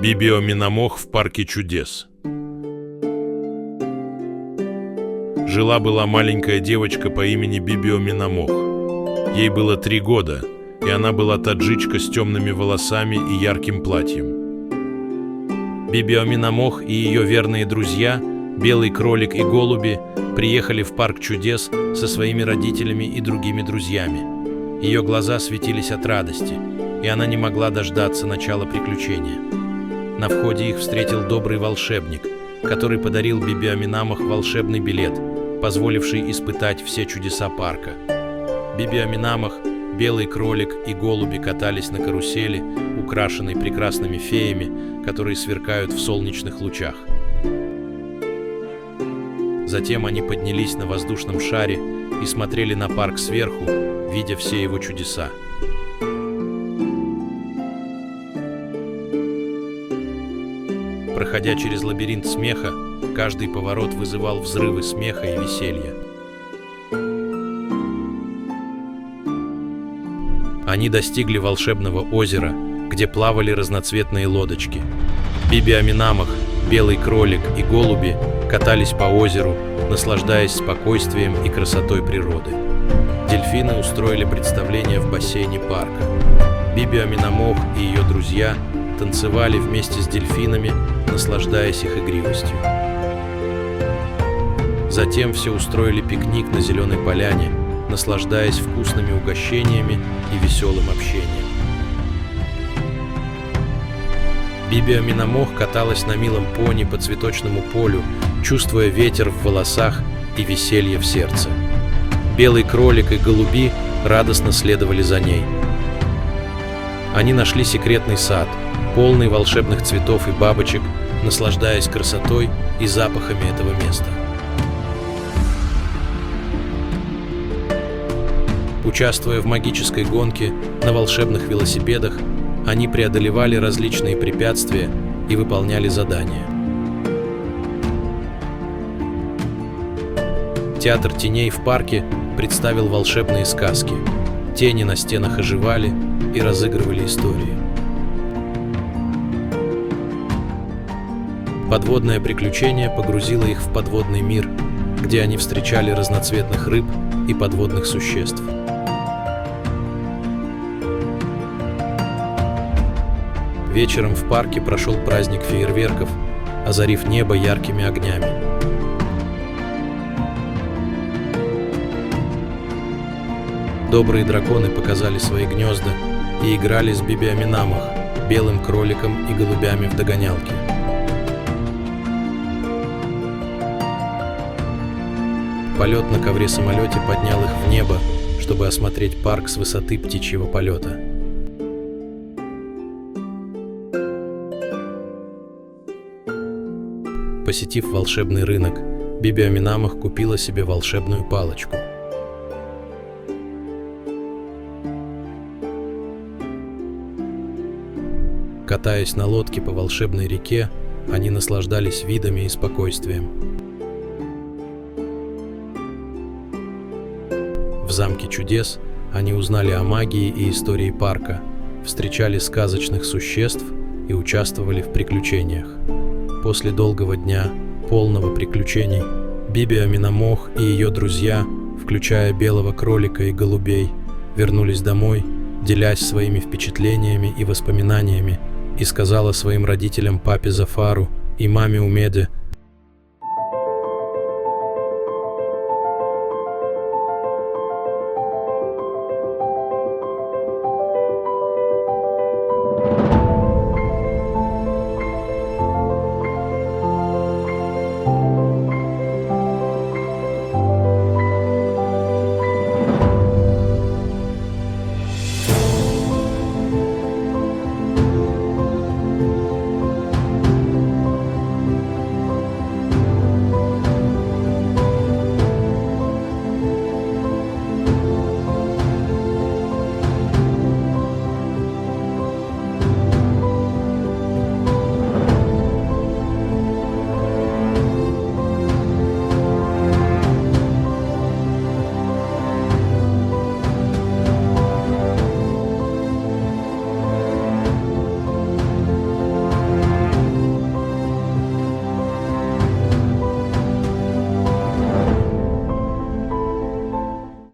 Бибио-Минамох в парке чудес. Жила-была маленькая девочка по имени Бибио-Минамох. Ей было 3 года, и она была таджичка с темными волосами и ярким платьем. Бибио-Минамох и ее верные друзья, белый кролик и голуби, приехали в парк чудес со своими родителями и другими друзьями. Ее глаза светились от радости, и она не могла дождаться начала приключения. На входе их встретил добрый волшебник, который подарил Бибио-Минамох волшебный билет, позволивший испытать все чудеса парка. Бибио-Минамох, белый кролик и голуби катались на карусели, украшенной прекрасными феями, которые сверкают в солнечных лучах. Затем они поднялись на воздушном шаре и смотрели на парк сверху, видя все его чудеса. Проходя через лабиринт смеха, каждый поворот вызывал взрывы смеха и веселья. Они достигли волшебного озера, где плавали разноцветные лодочки. Бибио-Минамох, белый кролик и голуби катались по озеру, наслаждаясь спокойствием и красотой природы. Дельфины устроили представление в бассейне парка. Бибио-Минамох и ее друзья танцевали вместе с дельфинами, наслаждаясь их игривостью. Затем все устроили пикник на зеленой поляне, наслаждаясь вкусными угощениями и веселым общением. Бибио-Минамох каталась на милом пони по цветочному полю, чувствуя ветер в волосах и веселье в сердце. Белый кролик и голуби радостно следовали за ней. Они нашли секретный сад, полный волшебных цветов и бабочек, наслаждаясь красотой и запахами этого места. Участвуя в магической гонке на волшебных велосипедах, они преодолевали различные препятствия и выполняли задания. Театр теней в парке представил волшебные сказки. Тени на стенах оживали и разыгрывали истории. Подводное приключение погрузило их в подводный мир, где они встречали разноцветных рыб и подводных существ. Вечером в парке прошел праздник фейерверков, озарив небо яркими огнями. Добрые драконы показали свои гнезда и играли с Бибио-Минамох, белым кроликом и голубями в догонялки. Полет на ковре-самолете поднял их в небо, чтобы осмотреть парк с высоты птичьего полета. Посетив волшебный рынок, Бибио-Минамох купила себе волшебную палочку. Катаясь на лодке по волшебной реке, они наслаждались видами и спокойствием. В замке чудес они узнали о магии и истории парка, встречали сказочных существ и участвовали в приключениях. После долгого дня, полного приключений, Бибио-Минамох и ее друзья, включая белого кролика и голубей, вернулись домой, делясь своими впечатлениями и воспоминаниями, и сказала своим родителям, папе Зафару и маме Умеде,